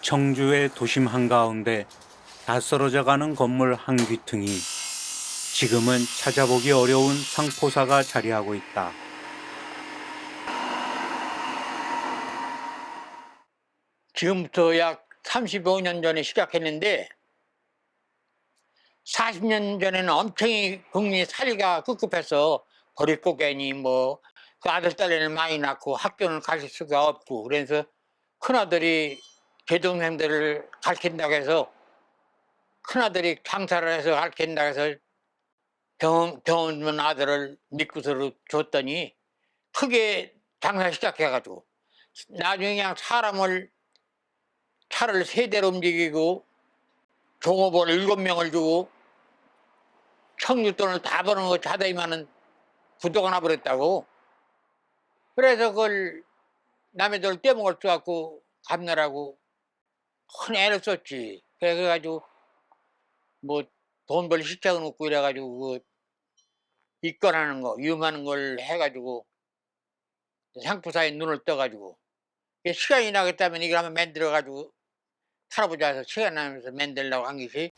청주의 도심 한가운데 다 쓰러져가는 건물 한 귀퉁이, 지금은 찾아보기 어려운 상포사가 자리하고 있다. 지금부터 약 35년 전에 시작했는데 40년 전에는 엄청 국민이 살기가 급급해서 버릿고개니 그 아들 딸내미를 많이 낳고 학교는 가실 수가 없고, 그래서 큰아들이 제 동생들을 가르친다고 해서 큰아들이 장사를 해서 가르친다고 해서 병원 아들을 믿고서 줬더니 크게 장사 시작해가지고 나중에 그냥 차를 3대로 움직이고 종업원을 7명을 주고 청주돈을 다 버는 거 자다이만은 부도가 나버렸다고. 그래서 그걸 남의 돈을 떼먹을 수 없고 갚느라고 큰 애를 썼지. 그래가지고 돈 벌 시작은 없고 이래가지고 입건하는 거, 위험하는 걸 해가지고 상부사에 눈을 떠가지고 시간이 나겠다면 이걸 한번 만들어가지고 할아버지가 해서 시간 나면서 만들려고 한 것이,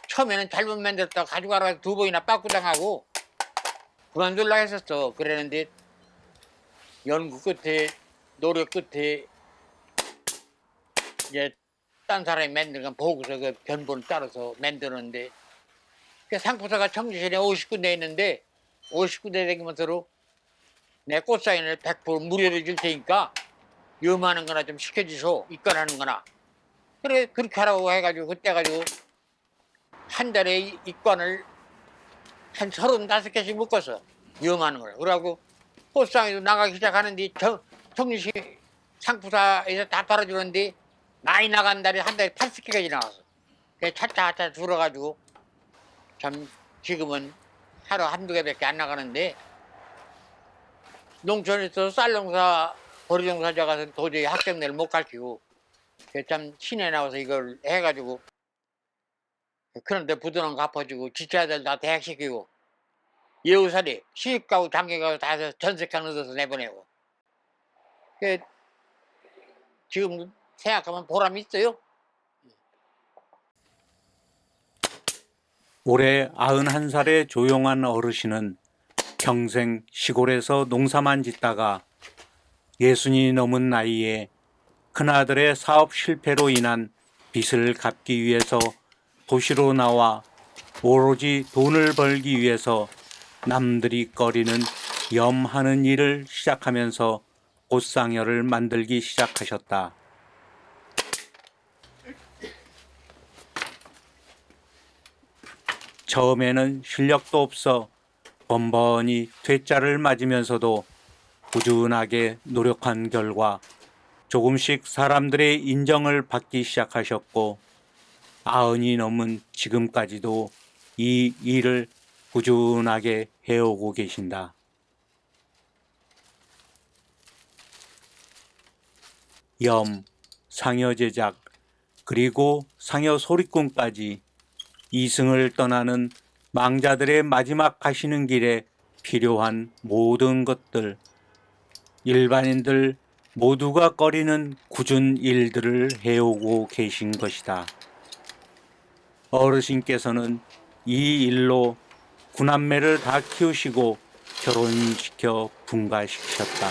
처음에는 잘못 만들었다가 가져가라 2번이나 빠꾸당하고 그만둘라 했었어. 그랬는데 연구 끝에, 노력 끝에 이제 딴 사람이 만든 건 보고서 그 변본을 따라서 만드는데, 그 상포사가 청주시내 50군데 있는데 50군데 되면서로 내 꽃사인을 100% 무료로 줄 테니까 위험하는 거나 좀 시켜주소, 입건하는 거나. 그래, 그렇게 하라고 해가지고 그때 가지고 한 달에 입건을 한 35개씩 묶었어, 위험하는 걸. 그러고 꽃상에도 나가기 시작하는데 청주시 상포사에서 다 팔아주는데 많이 나간 달에 한 달에 80개까지 나왔어. 그래서 차차 줄어가지고 참 지금은 하루 한두 개밖에 안 나가는데, 농촌에서 쌀농사, 보리농사 져가서 도저히 학생들 못 가르치고 참 시내 나와서 이걸 해가지고 그런데 부도는 갚아주고 지체아들 다 대학시키고 예우살이 시집가고 장가가고 다 해서 전세칸 얻어서 내보내고. 지금 생각하면 보람이 있어요. 올해 91살의 조용한 어르신은 평생 시골에서 농사만 짓다가 60이 넘은 나이에 큰아들의 사업 실패로 인한 빚을 갚기 위해서 도시로 나와 오로지 돈을 벌기 위해서 남들이 꺼리는 염하는 일을 시작하면서 꽃상여를 만들기 시작하셨다. 처음에는 실력도 없어 번번이 퇴짜를 맞으면서도 꾸준하게 노력한 결과 조금씩 사람들의 인정을 받기 시작하셨고, 90이 넘은 지금까지도 이 일을 꾸준하게 해오고 계신다. 염, 상여 제작, 그리고 상여 소리꾼까지 이승을 떠나는 망자들의 마지막 가시는 길에 필요한 모든 것들, 일반인들 모두가 꺼리는 굳은 일들을 해오고 계신 것이다. 어르신께서는 이 일로 9남매를 다 키우시고 결혼시켜 분가시키셨다.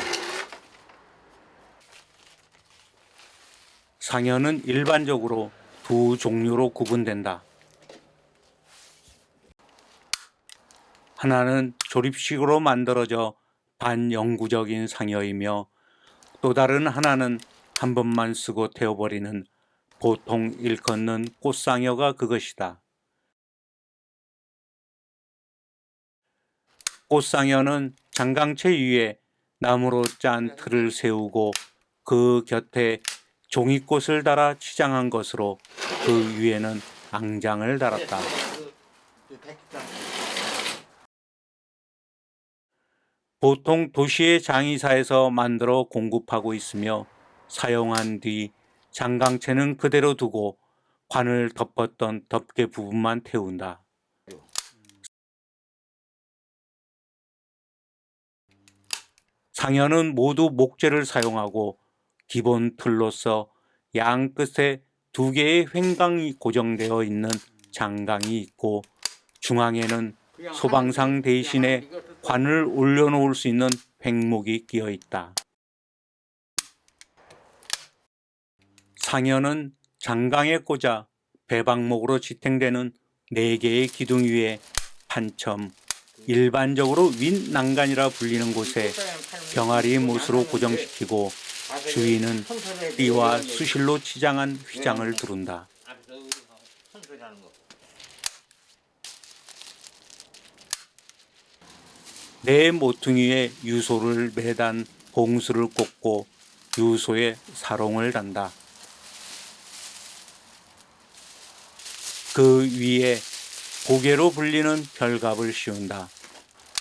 상여는 일반적으로 2종류로 구분된다. 하나는 조립식으로 만들어져 반영구적인 상여이며, 또 다른 하나는 한 번만 쓰고 태워버리는 보통 일컫는 꽃상여가 그것이다. 꽃상여는 장강채 위에 나무로 짠 틀을 세우고 그 곁에 종이꽃을 달아 치장한 것으로 그 위에는 앙장을 달았다. 보통 도시의 장의사에서 만들어 공급하고 있으며, 사용한 뒤 장강채는 그대로 두고 관을 덮었던 덮개 부분만 태운다. 상여는 모두 목재를 사용하고 기본 틀로서 양 끝에 두 개의 횡강이 고정되어 있는 장강이 있고 중앙에는 소방상 대신에 관을 올려놓을 수 있는 횡목이 끼어 있다. 상현은 장강에 꽂아 배방목으로 지탱되는 4개의 기둥 위에 판첨, 일반적으로 윗난간이라 불리는 곳에 병아리 못으로 고정시키고 주위는 띠와 수실로 치장한 휘장을 두른다. 네 모퉁이에 유소를 매단 봉수를 꽂고 유소에 사롱을 단다. 그 위에 고개로 불리는 별갑을 씌운다.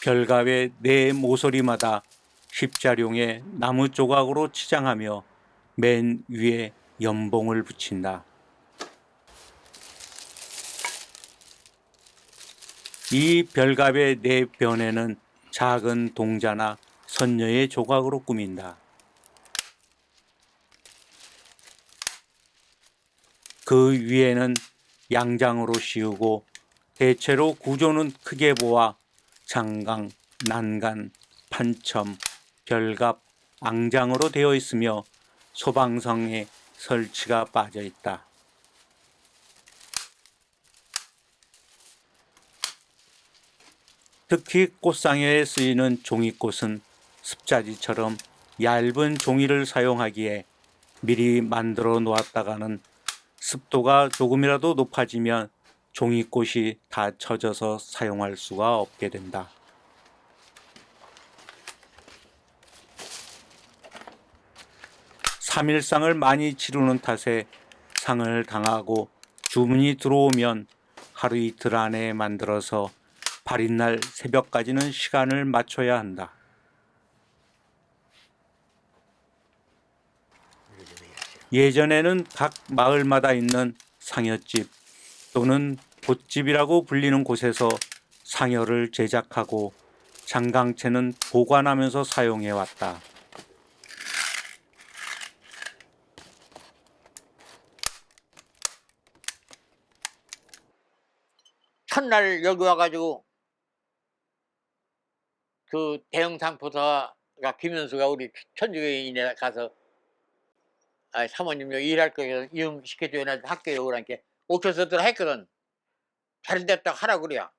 별갑의 네 모서리마다 십자룡에 나무 조각으로 치장하며 맨 위에 연봉을 붙인다. 이 별갑의 네 변에는 작은 동자나 선녀의 조각으로 꾸민다. 그 위에는 양장으로 씌우고 대체로 구조는 크게 보아 장강, 난간, 판첨, 별갑, 앙장으로 되어 있으며 소방성에 설치가 빠져 있다. 특히 꽃상에 쓰이는 종이꽃은 습자지처럼 얇은 종이를 사용하기에 미리 만들어 놓았다가는 습도가 조금이라도 높아지면 종이꽃이 다 처져서 사용할 수가 없게 된다. 삼일상을 많이 치르는 탓에 상을 당하고 주문이 들어오면 하루 이틀 안에 만들어서 발인날 새벽까지는 시간을 맞춰야 한다. 예전에는 각 마을마다 있는 상여집 또는 돛집이라고 불리는 곳에서 상여를 제작하고 장강채는 보관하면서 사용해왔다. 첫날 여기 와가지고 그 대형 상포사가 김현수가 우리 천주교인에 가서 사모님 여기 일할 거예요. 이용 시켜줘야 학교에 오라니까 오셔서들 했거든. 잘 됐다 하라 그래야.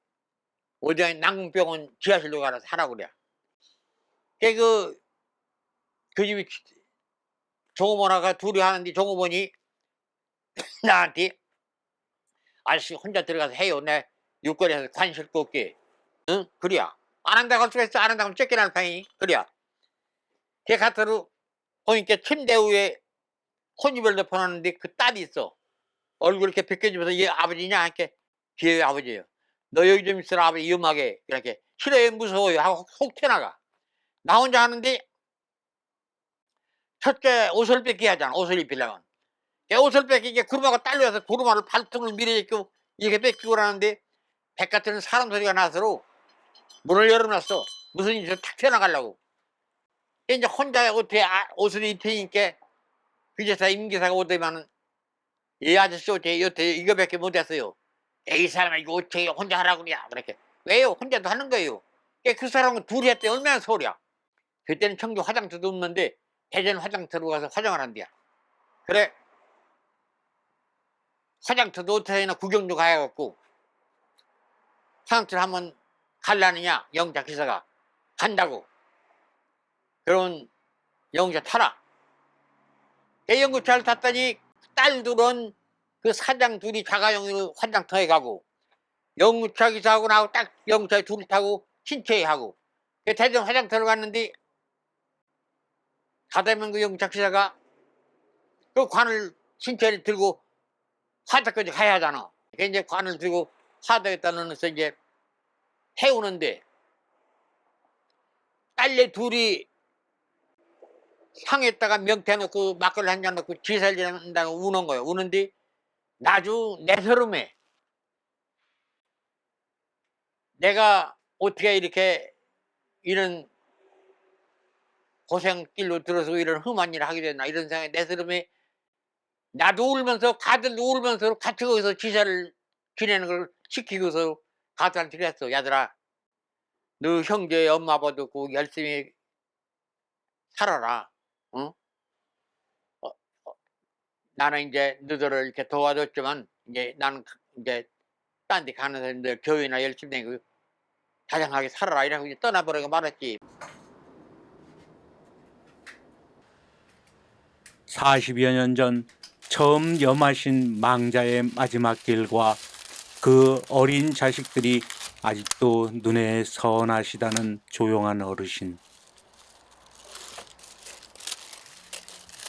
어디 난궁병원 지하실로 가서 하라 그래야. 그 집이 종업원하고 둘이 하는데 종업원이 나한테 아저씨 혼자 들어가서 해요. 내 육거리에서 관 싣고 올게. 응? 그래야. 안 한다고 할 수가 있어. 안 한다고 하면 쫓겨나는 판이니. 그래야. 걔 가서로 보니까 침대 위에 혼이별 덮어놨는데 그 딸이 있어. 얼굴 이렇게 벗겨지면서 얘 아버지냐? 이렇게 걔 아버지예요. 너 여기 좀 있어라 아버지 위험하게 이렇게 싫어요 무서워요 하고 속 튀어나가. 나 혼자 하는데 첫째 옷을 뺏기 하잖아. 옷을 입히려면 걔 옷을 뺏기게 구름하고 딸려서 구름하고 발등을 밀어있고 이렇게 뺏기고 그러는데 바깥에는 사람 소리가 나서로 문을 열어놨어. 무슨 일이 탁 튀어나가려고. 이제 혼자 어떻게 옷을 입히니까 그제서 임기사가 오더만은 이 아저씨 어째 여태 이거밖에 못했어요. 이 사람아 이거 어떻게 혼자 하라고 그래. 그렇게 왜요? 혼자도 하는 거예요. 그 사람은 둘이 했대. 얼마나 소리야. 그때는 청주 화장터도 없는데 대전 화장터로 가서 화장을 한대야. 그래 화장터도 어떻게 해나 구경도 가야겠고 화장터를 한번 갈라느냐 영자 기사가 간다고. 그러면 영자 타라. 대형구차를 탔더니 딸들은 그 사장 둘이 자가용으로 화장터에 가고 영차 기사하고 나하고 딱 영차에 둘이 타고 신체에 하고 대전 화장터를 갔는데 가다면 그 영차 기사가 그 관을 신체를 들고 화덕까지 가야 하잖아. 그러니까 이제 관을 들고 화덕에다 넣어서 이제 태우는데 딸내 둘이 상에다가 명태 놓고 막걸리 한 잔 놓고 지살질 한다고 우는 거예요. 우는데 나주 내서름에 내가 어떻게 이렇게 이런 고생길로 들어서 이런 험한 일을 하게 됐나 이런 생각에 내서름에 나도 울면서 가들도 울면서 같이 거기서 지사를 지내는 걸 시키고서 가들한테 그랬어. 야들아, 너 형제 엄마 아빠도 없고 열심히 살아라. 어? 어, 나는 이제 너들을 이렇게 도와줬지만 이제 나는 이제 딴 데 가는 사람들 교회나 열심히 다니고 다정하게 살아라 이라고 이제 떠나버리고 말았지. 40여 년 전 처음 염하신 망자의 마지막 길과 그 어린 자식들이 아직도 눈에 선하시다는 조용한 어르신.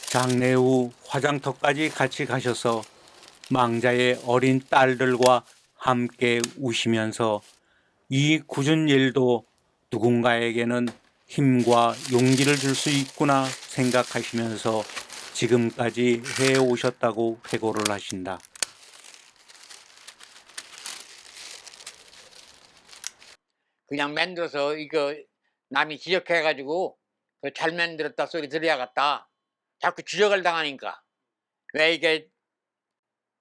장례 후 화장터까지 같이 가셔서 망자의 어린 딸들과 함께 우시면서 이 굳은 일도 누군가에게는 힘과 용기를 줄 수 있구나 생각하시면서 지금까지 해오셨다고 회고를 하신다. 그냥 만들어서 이거 남이 지적해가지고 그 잘 만들었다 소리 들어야겠다. 자꾸 지적을 당하니까 왜 이게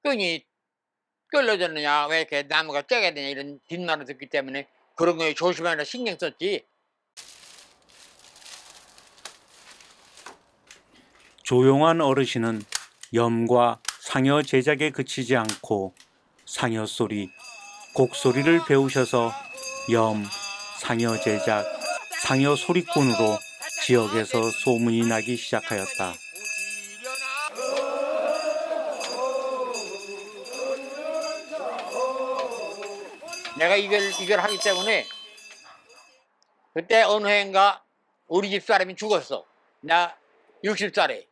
끈이 끌려졌느냐, 왜 이렇게 나무가 째게 되냐 이런 뒷말을 듣기 때문에 그런 거에 조심하느라 신경 썼지. 조용한 어르신은 염과 상여 제작에 그치지 않고 상여 소리, 곡소리를 배우셔서 염, 상여 제작, 상여 소리꾼으로 지역에서 소문이 나기 시작하였다. 내가 이걸 하기 때문에 그때 어느 해인가 우리 집 사람이 죽었어. 나 60살에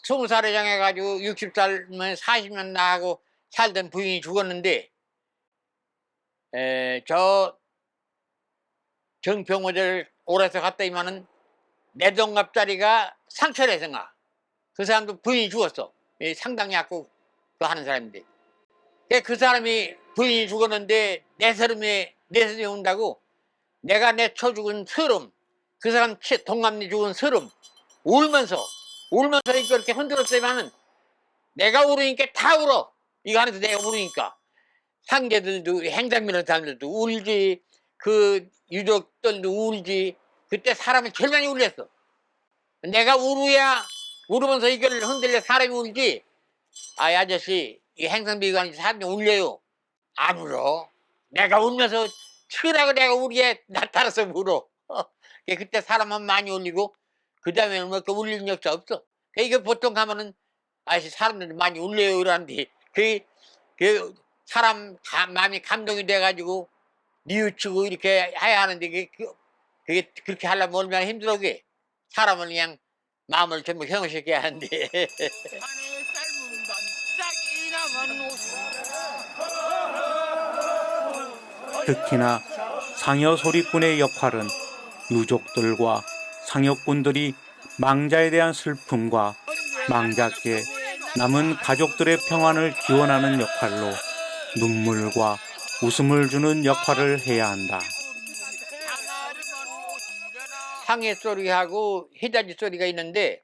20살에 정해가지고 60살면 40년 나하고 살던 부인이 죽었는데 저 정병호들 오래서 갔다 이만은 내 동갑자리가 상철에서인가 그 사람도 부인이 죽었어. 상당히 약국 그 하는 사람인데 그 사람이 부인이 죽었는데 내 서름에 온다고 내가 내 초 죽은 서름 그 사람 동갑내 죽은 서름 울면서 이렇게 흔들었지만은 내가 울으니까 다 울어. 이거 하면서 내가 울으니까 상제들도 행장미는 사람들도 울지 그 유족들도 울지. 그때 사람이 제일 많이 울렸어. 내가 울으면서 이걸 흔들려 사람이 울지. 아, 이 아저씨 이 행성비관이 사람이 울려요. 안 울어. 내가 울면서 치라고 내가 우리에 나타나서 울어. 그때 사람은 많이 울리고 그 다음에는 뭐 울리는 역사 없어. 이거 보통 가면은 아저씨 사람들이 많이 울려요 이러는데 그 사람 마음이 감동이 돼가지고 뉘우치고 이렇게 해야 하는데 그게 그렇게 하려면 얼마나 힘들어. 그게 사람을 그냥 마음을 전부 형식해야 하는데. 특히나 상여 소리꾼의 역할은 유족들과 상여꾼들이 망자에 대한 슬픔과 망자께 남은 가족들의 평안을 기원하는 역할로 눈물과 웃음을 주는 역할을 해야 한다. 상해 소리하고 해자지 소리가 있는데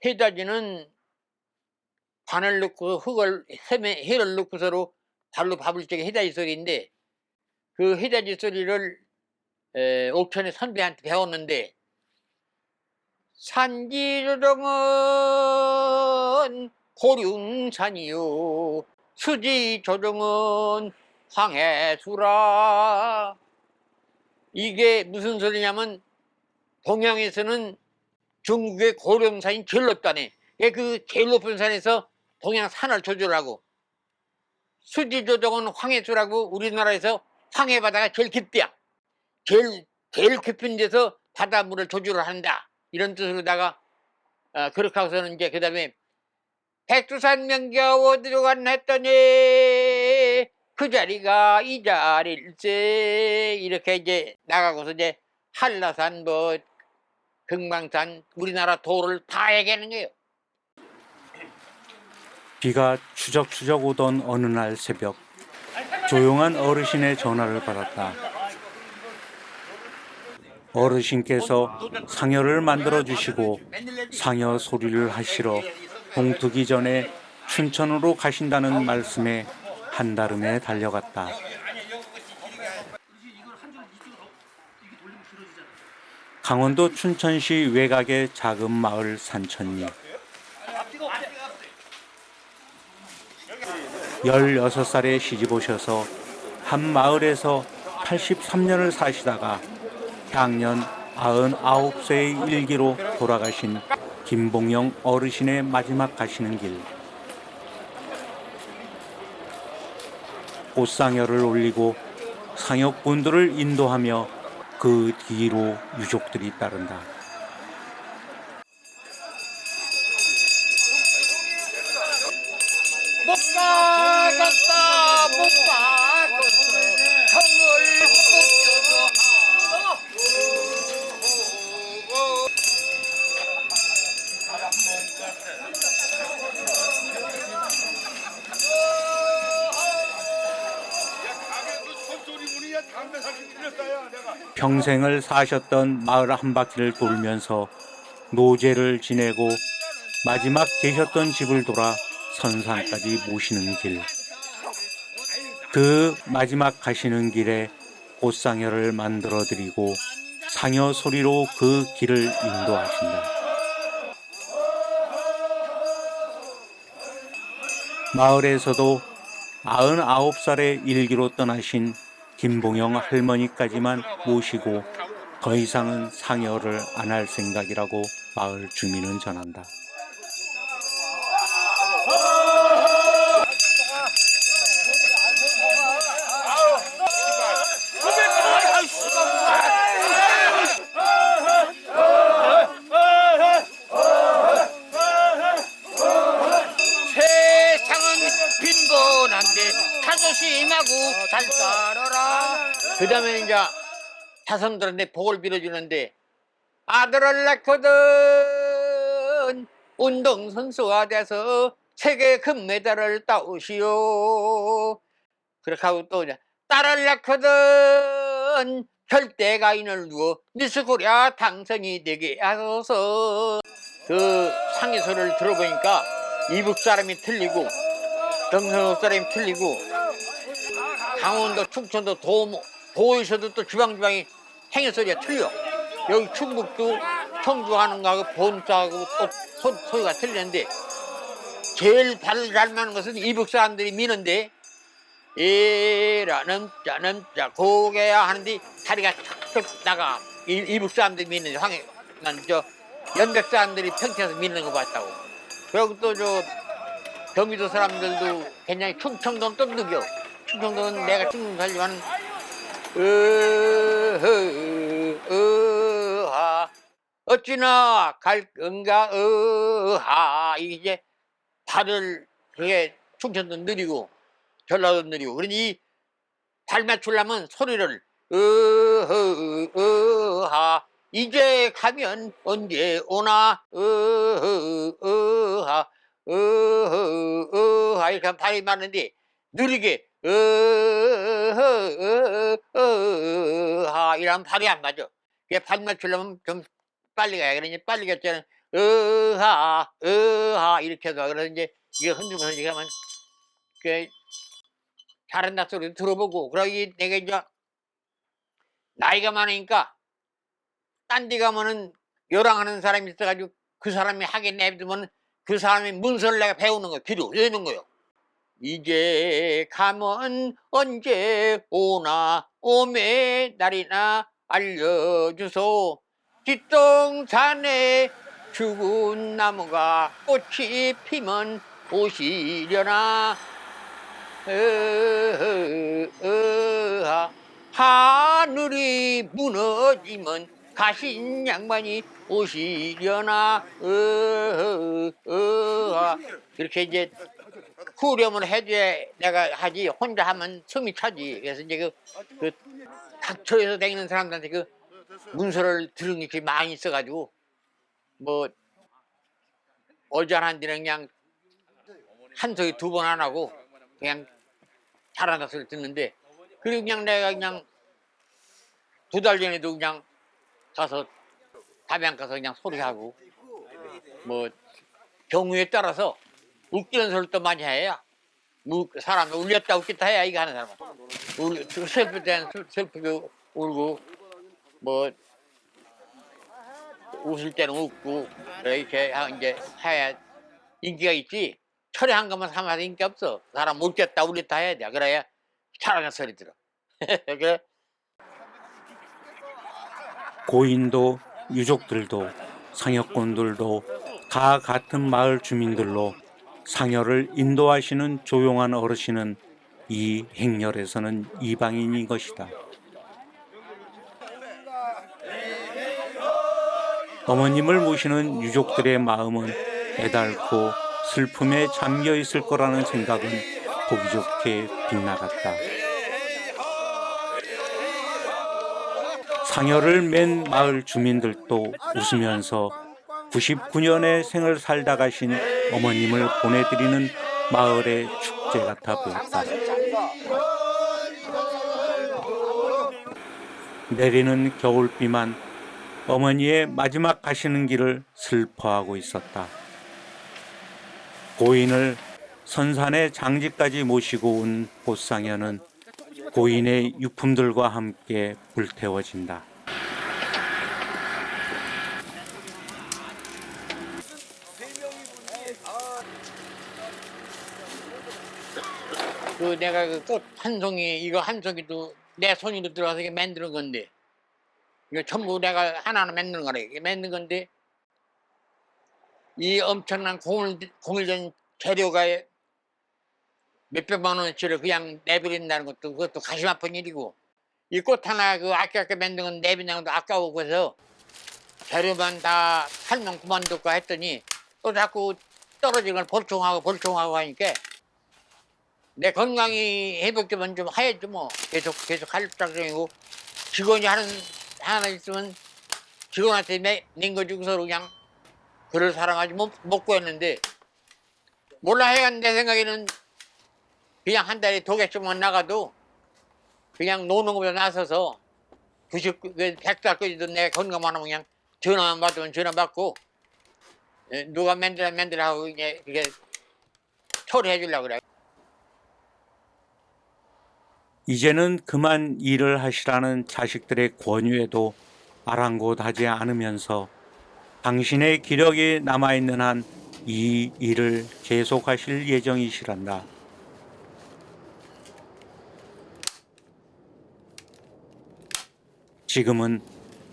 해자지는 관을 넣고 해를 넣고 서로 발로 밥을 적게 해자지 소리인데 그 해자지 소리를 옥천의 선배한테 배웠는데 산지조정은 고륜산이요 수지조정은 황해수라. 이게 무슨 소리냐면 동양에서는 중국의 고령산이 제일 높다네. 그 제일 높은 산에서 동양 산을 조절하고 수지조정은 황해수라고 우리나라에서 황해바다가 제일 깊대야. 제일 깊은 데서 바닷물을 조절을 한다. 이런 뜻으로다가 그렇게 하고서는 이제 그 다음에 백두산 명교 어디로 갔나 했더니 그 자리가 이 자리일세. 이렇게 이제 나가고서 이제 한라산 뭐 금강산 우리나라 도를 다 얘기하는 거예요. 비가 추적추적 오던 어느 날 새벽 조용한 어르신의 전화를 받았다. 어르신께서 상여를 만들어 주시고 상여 소리를 하시러 동트기 전에 춘천으로 가신다는 말씀에 한달음에 달려갔다. 강원도 춘천시 외곽의 작은 마을 산천리. 16살에 시집 오셔서 한 마을에서 83년을 사시다가 향년 99세의 일기로 돌아가신 김봉영 어르신의 마지막 가시는 길. 꽃상여를 올리고 상여꾼들을 인도하며 그 뒤로 유족들이 따른다. 못 가갔다 못 가갔어 형을 못 평생을 사셨던 마을 한 바퀴를 돌면서 노제를 지내고 마지막 계셨던 집을 돌아 선산까지 모시는 길. 그 마지막 가시는 길에 꽃상여를 만들어 드리고 상여 소리로 그 길을 인도하신다. 마을에서도 99살의 일기로 떠나신 김봉영 할머니까지만 모시고 더 이상은 상여를 안 할 생각이라고 마을 주민은 전한다. 세상은 빈곤한데 자존심하고 잘 살아라. 그 다음에 이제 자손들한테 복을 빌어주는데 아들을 낳거든 운동선수가 돼서 세계 금메달을 따오시오. 그렇게 하고 또 이제 딸을 낳거든 절대가인을 두어 미스코리아 당선이 되게 하소서. 그 상의 소리를 들어보니까 이북 사람이 틀리고 경상도 사람이 틀리고 강원도 충청도 도에서도 또 지방이 행위 소리가 틀려. 여기 충북도 청주하는 거하고 본사하고 또 소리가 틀리는데 제일 발을 잘 맞는 것은 이북 사람들이 미는데 에라는 자는 자 고개야 하는데 다리가 척척 나가. 이북 사람들이 미는 저 연백 사람들이 평택에서 미는 거 봤다고. 그리고 또 저 경기도 사람들도 굉장히 충청도는 또 느껴. 충청도는 내가 충청도 살지만 어찌나 갈 건가 이게 이제 발을 그게 충청도 느리고 전라도 느리고 그러니 발 맞추려면 소리를 이제 가면 언제 오나 이렇게 하면 발이 맞는데 느리게 이러면 발이 안 맞아. 발 맞추려면 좀 빨리 가야 그러니 빨리 갔자는 이렇게 해서 그래서 이제 이게 흔들면서 이렇게 하면 그 잘한다 소리도 들어보고 그러기 내가 이제 나이가 많으니까 딴 데 가면은 요랑하는 사람이 있어가지고 그 사람이 하게 내두면 그 사람이 문서를 내가 배우는 거야. 귀로 외우는 거요. 이제 가면 언제 오나 오매 날이나 알려주소. 뒷동산에 죽은 나무가 꽃이 피면 오시려나. 하늘이 무너지면 가신 양반이 오시려나. 이렇게 이제 후렴을 해줘야 내가 하지 혼자 하면 숨이 차지. 그래서 이제 그 닥쳐에서 다니는 사람들한테 그 문서를 들은 게 많이 있어가지고 뭐 어잘한 데는 그냥 한 소리 2번 안 하고 그냥 잘한다 소리 듣는데 그리고 그냥 내가 그냥 2달 전에도 그냥 가서 담양 가서 그냥 소리하고 뭐 경우에 따라서 웃기는 소리도 많이 해야 사람이 울렸다 웃겼다 해야 이거 하는 사람은 슬플 때는 슬프게 울고 뭐 웃을 때는 웃고 이렇게 이제 해야 인기가 있지. 철에 한 것만 삼아서 인기 없어. 사람 웃겼다 울렸다 해야 돼. 그래야 사랑의 소리 들어. 그래? 고인도 유족들도 상여꾼들도 다 같은 마을 주민들로 상여를 인도하시는 조용한 어르신은 이 행렬에서는 이방인인 것이다. 어머님을 모시는 유족들의 마음은 애달고 슬픔에 잠겨 있을 거라는 생각은 보기 좋게 빗나갔다. 상여를 맨 마을 주민들도 웃으면서 99년의 생을 살다 가신 어머님을 보내드리는 마을의 축제 같아 보였다. 내리는 겨울비만 어머니의 마지막 가시는 길을 슬퍼하고 있었다. 고인을 선산의 장지까지 모시고 온 보상여는 고인의 유품들과 함께 불태워진다. 내가 그 꽃 한 송이 이거 한 송이도 내 손으로 들어가서 이게 만드는 건데 이거 전부 내가 하나하나 만드는 거래. 이게 만든 건데 이 엄청난 공을 된 재료가 몇백만 원어치를 그냥 내버린다는 것도 그것도 가슴 아픈 일이고 이 꽃 하나 그 아깝게 만든 건 내버리는 것도 아까워. 그래서 재료만 다 살면 그만둘까 했더니 또 자꾸 떨어진 걸 볼총하고 하니까 내 건강이 회복되면 좀 해야지 뭐. 계속 할 작정이고 직원이 하나 있으면 직원한테 낸 거 주고서 그냥 그를 사랑하지 못 구했는데 몰라. 해간 내 생각에는 그냥 한 달에 2개씩만 나가도 그냥 노는 것보다 나서서 100살까지도 내 건강만 하면 그냥 전화만 받으면 전화 받고 누가 맨들 하고 이제 그게 처리해 주려고 그래. 이제는 그만 일을 하시라는 자식들의 권유에도 아랑곳하지 않으면서 당신의 기력이 남아있는 한 이 일을 계속하실 예정이시란다. 지금은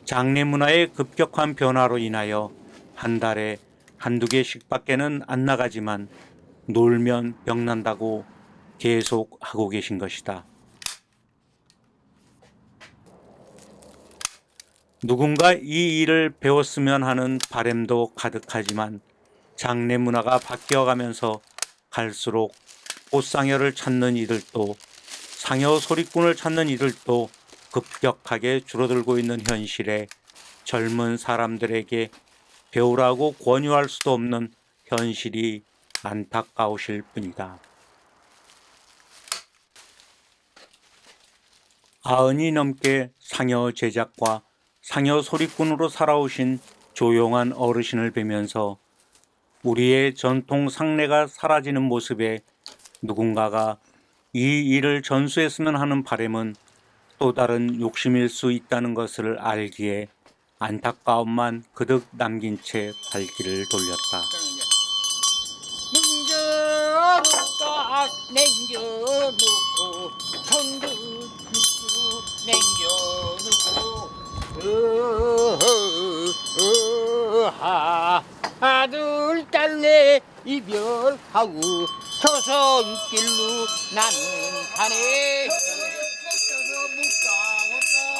장례 문화의 급격한 변화로 인하여 한 달에 한두 개씩밖에는 안 나가지만 놀면 병난다고 계속 하고 계신 것이다. 누군가 이 일을 배웠으면 하는 바람도 가득하지만 장례 문화가 바뀌어가면서 갈수록 꽃상여를 찾는 이들도 상여 소리꾼을 찾는 이들도 급격하게 줄어들고 있는 현실에 젊은 사람들에게 배우라고 권유할 수도 없는 현실이 안타까우실 뿐이다. 90이 넘게 상여 제작과 상여 소리꾼으로 살아오신 조용한 어르신을 뵈면서 우리의 전통 상례가 사라지는 모습에 누군가가 이 일을 전수했으면 하는 바람은 또 다른 욕심일 수 있다는 것을 알기에 안타까움만 그득 남긴 채 발길을 돌렸다. 냉겨놓고 손도 냉겨놓고 아들 딸내 이별하고 조선길로 나는 가네.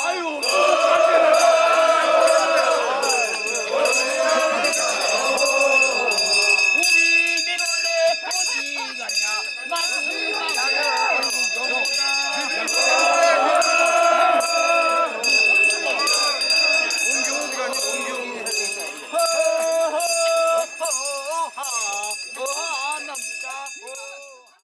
아유